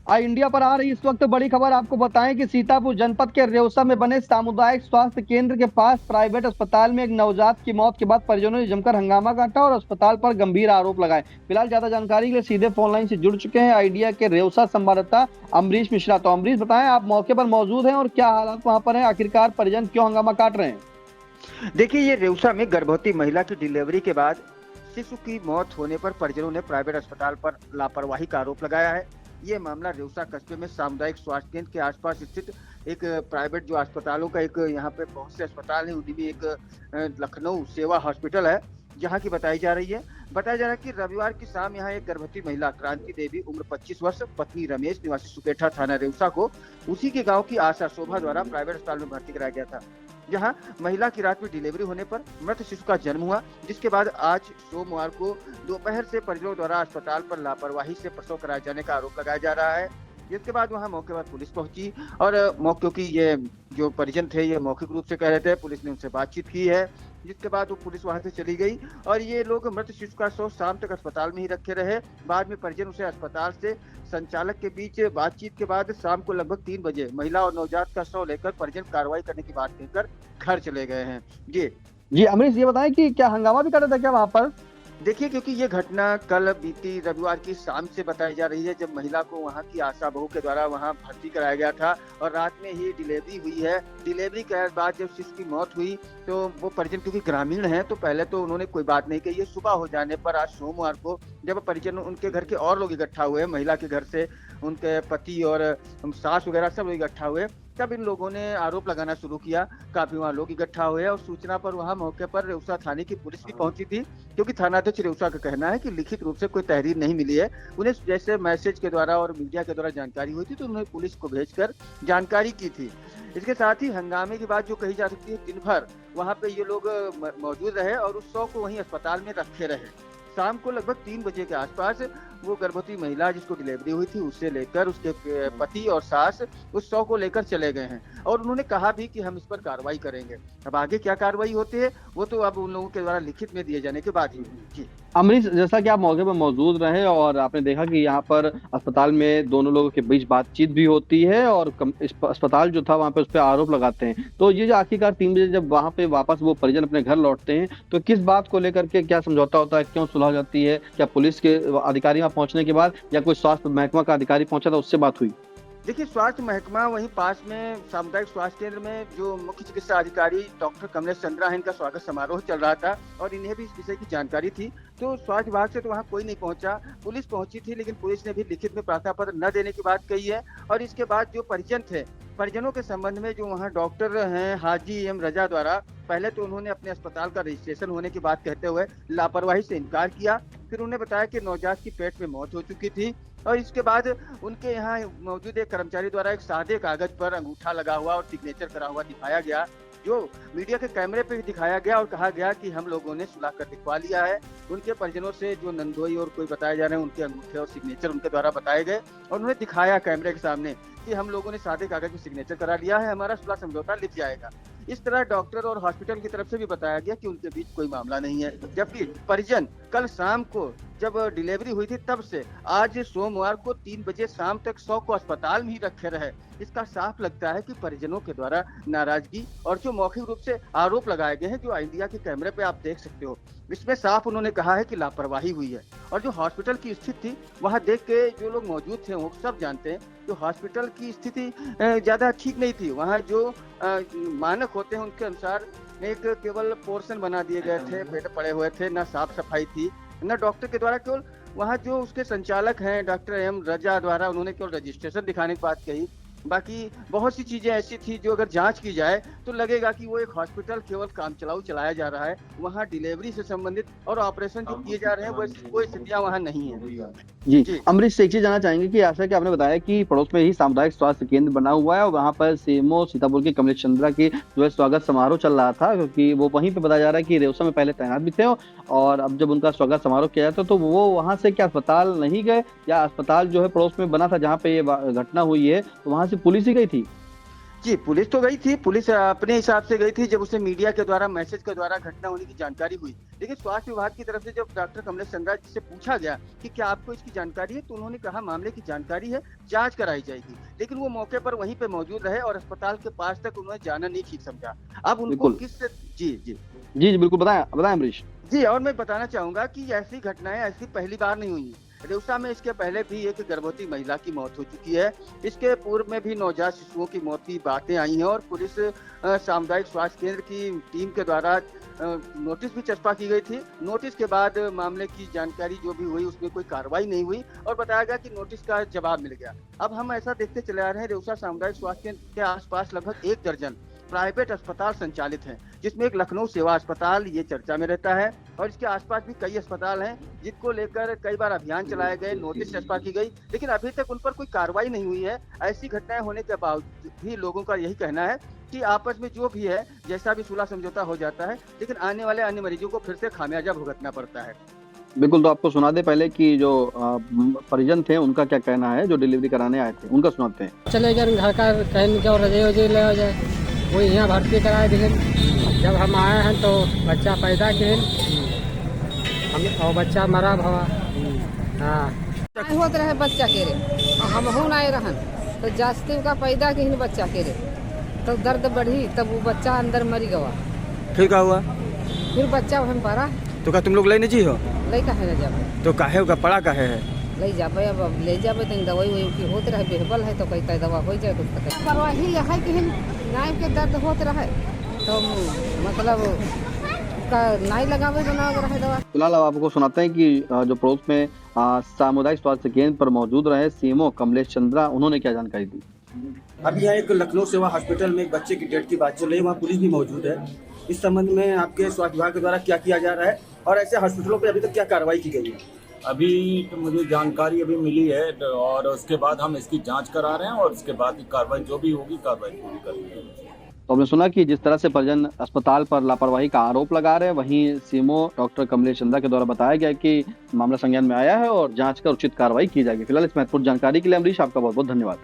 India पर आ रही इस वक्त बड़ी खबर आपको बताएं कि सीतापुर जनपद के रेउसा में बने सामुदायिक स्वास्थ्य केंद्र के पास प्राइवेट अस्पताल में एक नवजात की मौत के बाद परिजनों ने जमकर हंगामा काटा और अस्पताल पर गंभीर आरोप लगाए। फिलहाल ज्यादा जानकारी के लिए सीधे फोन लाइन से जुड़ चुके हैं आइडिया के रेउसा संवाददाता अमरीश मिश्रा। तो अमरीश, बताएं, आप मौके पर मौजूद हैं और क्या हालात वहां पर है? आखिरकार परिजन क्यों हंगामा काट रहे हैं? देखिए, ये रेउसा में गर्भवती महिला की डिलीवरी के बाद शिशु की मौत होने पर परिजनों ने प्राइवेट अस्पताल पर लापरवाही का आरोप लगाया है। ये मामला रेउसा कस्बे में सामुदायिक स्वास्थ्य केंद्र के आसपास स्थित एक प्राइवेट जो अस्पतालों का एक यहाँ पे बहुत से अस्पताल है, उन्हीं में एक लखनऊ सेवा हॉस्पिटल है जहाँ की बताई जा रही है। बताया जा रहा है कि रविवार की शाम यहाँ एक गर्भवती महिला क्रांति देवी उम्र 25 वर्ष पत्नी रमेश निवासी सुकेठा थाना रेउसा को उसी के गांव की आशा शोभा द्वारा प्राइवेट अस्पताल में भर्ती कराया गया था, जहां महिला की रात में डिलीवरी होने पर मृत शिशु का जन्म हुआ, जिसके बाद आज सोमवार को दोपहर से परिजनों द्वारा अस्पताल पर लापरवाही से प्रसव कराए जाने का आरोप लगाया जा रहा है। जिसके बाद वहां मौके पर पुलिस पहुंची और क्योंकि ये जो परिजन थे ये मौखिक रूप से कह रहे थे, पुलिस ने उनसे बातचीत की है, जिसके बाद वो पुलिस वहां से चली गई और ये लोग मृत शिशु का शव शाम तक अस्पताल में ही रखे रहे। बाद में परिजन उसे अस्पताल से संचालक के बीच बातचीत के बाद शाम को लगभग 3 बजे महिला और नवजात का शव लेकर परिजन कार्रवाई करने की बात कहकर घर चले गए हैं। जी अमरीश, ये बताएं कि क्या हंगामा भी कर रहे थे क्या वहां पर? देखिए, क्योंकि ये घटना कल बीती रविवार की शाम से बताई जा रही है, जब महिला को वहां की आशा बहू के द्वारा वहां भर्ती कराया गया था और रात में ही डिलीवरी हुई है। डिलीवरी के बाद जब शिशु की मौत हुई तो वो परिजन क्योंकि ग्रामीण हैं तो पहले तो उन्होंने कोई बात नहीं कही। सुबह हो जाने पर आज सोमवार को जब परिजन उनके घर के और लोग इकट्ठा हुए, महिला के घर से उनके पति और सास वगैरह सब लोग इकट्ठा हुए, तब इन लोगों ने आरोप लगाना शुरू किया। काफी वहां लोग इकट्ठा हुए और सूचना पर वहां मौके पर रेउसा थाने की पुलिस भी पहुंची थी, क्योंकि थानाध्यक्ष रेउसा का कहना है कि लिखित रूप से कोई तहरीर नहीं मिली है। उन्हें जैसे मैसेज के द्वारा और मीडिया के द्वारा जानकारी हुई थी तो उन्होंने पुलिस को भेजकर जानकारी की थी। इसके साथ ही हंगामे की बात जो कही जा सकती है, दिन भर वहां पे ये लोग मौजूद रहे और उस शव को वहीं अस्पताल में रखे रहे। शाम को लगभग 3 बजे के आसपास वो गर्भवती महिला जिसको डिलीवरी हुई थी उससे लेकर उसके पति और सास उस शव को लेकर चले गए हैं और उन्होंने कहा भी कि हम इस पर कार्रवाई करेंगे। अब आगे क्या कार्रवाई होती है वो तो अब उन लोगों के द्वारा लिखित में दिए जाने के बाद ही होगी। जी अमरीश, जैसा कि आप मौके पर मौजूद रहे और आपने देखा कि यहाँ पर अस्पताल में दोनों लोगों के बीच बातचीत भी होती है और अस्पताल जो था वहाँ पे उस पर आरोप लगाते हैं, तो ये जो आखिरकार 3 बजे जब वहाँ पे वापस वो परिजन अपने घर लौटते हैं तो किस बात को लेकर के क्या समझौता होता है, क्यों सुलह हो जाती है? क्या पुलिस के अधिकारी वहाँ पहुंचने के बाद या कोई स्वास्थ्य महकमा का अधिकारी पहुंचा था उससे बात हुई? देखिए, स्वास्थ्य महकमा वहीं पास में सामुदायिक स्वास्थ्य केंद्र में जो मुख्य चिकित्सा अधिकारी डॉक्टर कमलेश चंद्रा है, इनका स्वागत समारोह चल रहा था और इन्हें भी इस विषय की जानकारी थी, तो स्वास्थ्य विभाग से तो वहाँ कोई नहीं पहुंचा। पुलिस पहुंची थी लेकिन पुलिस ने भी लिखित में प्रार्थना पत्र न देने की बात कही है। और इसके बाद जो परिजन थे, परिजनों के संबंध में जो वहाँ डॉक्टर हैं हाजी एम रजा द्वारा, पहले तो उन्होंने अपने अस्पताल का रजिस्ट्रेशन होने की बात कहते हुए लापरवाही से इनकार किया। फिर उन्होंने बताया कि नवजात की पेट में मौत हो चुकी थी और इसके बाद उनके यहाँ मौजूद एक कर्मचारी द्वारा एक सादे कागज पर अंगूठा लगा हुआ और सिग्नेचर करा हुआ दिखाया गया, जो मीडिया के कैमरे पे भी दिखाया गया और कहा गया कि हम लोगों ने सुलह कर दिखवा लिया है। उनके परिजनों से जो नंदोई और कोई बताए जा रहे हैं उनके अंगूठे और सिग्नेचर उनके द्वारा बताए गए और उन्हें दिखाया कैमरे के सामने कि हम लोगों ने सादे कागज में सिग्नेचर करा लिया है, हमारा सुलह समझौता लिख जाएगा। इस तरह डॉक्टर और हॉस्पिटल की तरफ से भी बताया गया कि उनके बीच कोई मामला नहीं है, जबकि परिजन कल शाम को जब डिलीवरी हुई थी तब से आज सोमवार को 3 बजे शाम तक शव को अस्पताल में ही रखे रहे। इसका साफ लगता है कि परिजनों के द्वारा नाराजगी और जो मौखिक रूप से आरोप लगाए गए हैं, जो इंडिया के कैमरे पे आप देख सकते हो, इसमें साफ उन्होंने कहा है कि लापरवाही हुई है। और जो हॉस्पिटल की स्थिति थी वहां देख के जो लोग मौजूद थे वो सब जानते हैं, जो हॉस्पिटल की स्थिति ज्यादा ठीक नहीं थी। वहाँ जो मानक होते हैं उनके अनुसार एक केवल पोर्शन बना दिए गए थे, बेड पड़े हुए थे, ना साफ सफाई थी, न डॉक्टर के द्वारा केवल वहाँ जो उसके संचालक हैं डॉक्टर एम रजा द्वारा उन्होंने केवल रजिस्ट्रेशन दिखाने की बात कही। बाकी बहुत सी चीजें ऐसी थी जो अगर जांच की जाए तो लगेगा कि वो एक हॉस्पिटल केवल काम चलाऊ चलाया जा रहा है। वहाँ डिलीवरी से संबंधित और ऑपरेशन जो किए जा रहे हैं वैसी कोई स्थितियां वहाँ नहीं है। जी अमरीश, से एक चीज जानना चाहेंगे कि ऐसा कि आपने बताया कि पड़ोस में ही सामुदायिक स्वास्थ्य केंद्र बना हुआ है और वहाँ पर सीएमओ सीतापुर के कमलेश चंद्रा की जो है स्वागत समारोह चल रहा था, क्योंकि वो वहीं पे बताया जा रहा है कि रेउसा में पहले तैनात भी थे और अब जब उनका स्वागत समारोह किया जाता तो वो वहाँ से क्या अस्पताल नहीं गए, या अस्पताल जो है पड़ोस में बना था जहाँ पे ये घटना हुई है तो वहाँ से पुलिस ही गई थी? जी, पुलिस तो गई थी, पुलिस अपने हिसाब से गई थी जब उसे मीडिया के द्वारा मैसेज के द्वारा घटना होने की जानकारी हुई। लेकिन स्वास्थ्य विभाग की तरफ से जब डॉक्टर कमलेश चंद्रा जी से पूछा गया कि क्या आपको इसकी जानकारी है, तो उन्होंने कहा मामले की जानकारी है, जाँच कराई जाएगी। लेकिन वो मौके पर वहीं पे मौजूद रहे और अस्पताल के पास तक उन्होंने जाना नहीं ठीक समझा। अब उनको बिल्कुल। किस जी, जी। जी, जी, बिल्कुल बताएँ बताएँ अमरीश। जी, और मैं बताना चाहूँगा कि ऐसी घटनाएँ ऐसी पहली बार नहीं हुई। रेउसा में इसके पहले भी एक गर्भवती महिला की मौत हो चुकी है। इसके पूर्व में भी नवजात शिशुओं की मौत की बातें आई हैं और पुलिस सामुदायिक स्वास्थ्य केंद्र की टीम के द्वारा नोटिस भी चस्पा की गई थी। नोटिस के बाद मामले की जानकारी जो भी हुई उसमें कोई कार्रवाई नहीं हुई और बताया गया कि नोटिस का जवाब मिल गया। अब हम ऐसा देखते चले आ रहे हैं, रेउसा सामुदायिक स्वास्थ्य केंद्र के आस-पास लगभग 1 दर्जन प्राइवेट अस्पताल संचालित हैं, जिसमें एक लखनऊ सेवा अस्पताल ये चर्चा में रहता है और इसके आसपास भी कई अस्पताल हैं जिनको लेकर कई बार अभियान चलाए गए, नोटिस चस्पा की गई, लेकिन अभी तक उन पर कोई कार्रवाई नहीं हुई है। ऐसी घटनाएं होने के बावजूद भी लोगों का यही कहना है कि आपस में जो भी है, जैसा भी सुलह समझौता हो जाता है, लेकिन आने वाले अन्य मरीजों को फिर से खामियाजा भुगतना पड़ता है। बिल्कुल, तो आपको सुना दें पहले कि जो परिजन थे उनका क्या कहना है, जो डिलीवरी कराने आए थे, उनका सुनाते हैं। चले गए घर का कहीं क्या रजे ले हो जाए, वो यहाँ भर्ती कराए थे। जब हम आए हैं तो बच्चा पैदा किए हम और बच्चा मरा भवा। हाँ होत रहे बच्चा के रे और हम हूँ नहीं रहन तो जास्ती का पैदा के बच्चा के रे तो दर्द बढ़ी, तब वो बच्चा अंदर मरी गवा। फिर क्या हुआ? फिर बच्चा हम पड़ा तो क्या तुम लोग लेने जी हो? ले कहे न जाबे तो काहे का पड़ा काहे है? ले जाबे, अब ले जाबे तो दवाई वही की होत रहे, बेहबल है तो कहता दवा हो जाए कुछ पता पर वही है कि नाइफ के दर्द होत रहे तो मतलब का नहीं लगावे बना रहे दवा। फिलहाल अब आपको सुनाते हैं कि जो पड़ोस में सामुदायिक स्वास्थ्य केंद्र पर मौजूद रहे सीएमओ कमलेश चंद्रा, उन्होंने क्या जानकारी दी। अभी यहाँ एक लखनऊ सेवा हॉस्पिटल में एक बच्चे की डेथ की बात चल रही है, वहाँ पुलिस भी मौजूद है। इस संबंध में आपके स्वास्थ्य विभाग के द्वारा क्या किया जा रहा है और ऐसे हॉस्पिटलों पर अभी तक क्या कार्रवाई की गई है? अभी तो मुझे जानकारी अभी मिली है और उसके बाद हम इसकी जांच करा रहे हैं और उसके बाद की कार्रवाई जो भी होगी कार्रवाई पूरी करेंगे। तो हमने सुना कि जिस तरह से परिजन अस्पताल पर लापरवाही का आरोप लगा रहे हैं, वहीं सीएमओ डॉक्टर कमलेश चंद्रा के द्वारा बताया गया कि मामला संज्ञान में आया है और जांच कर उचित कार्रवाई की जाएगी। फिलहाल इस महत्वपूर्ण जानकारी के लिए अमरीश आपका बहुत बहुत धन्यवाद।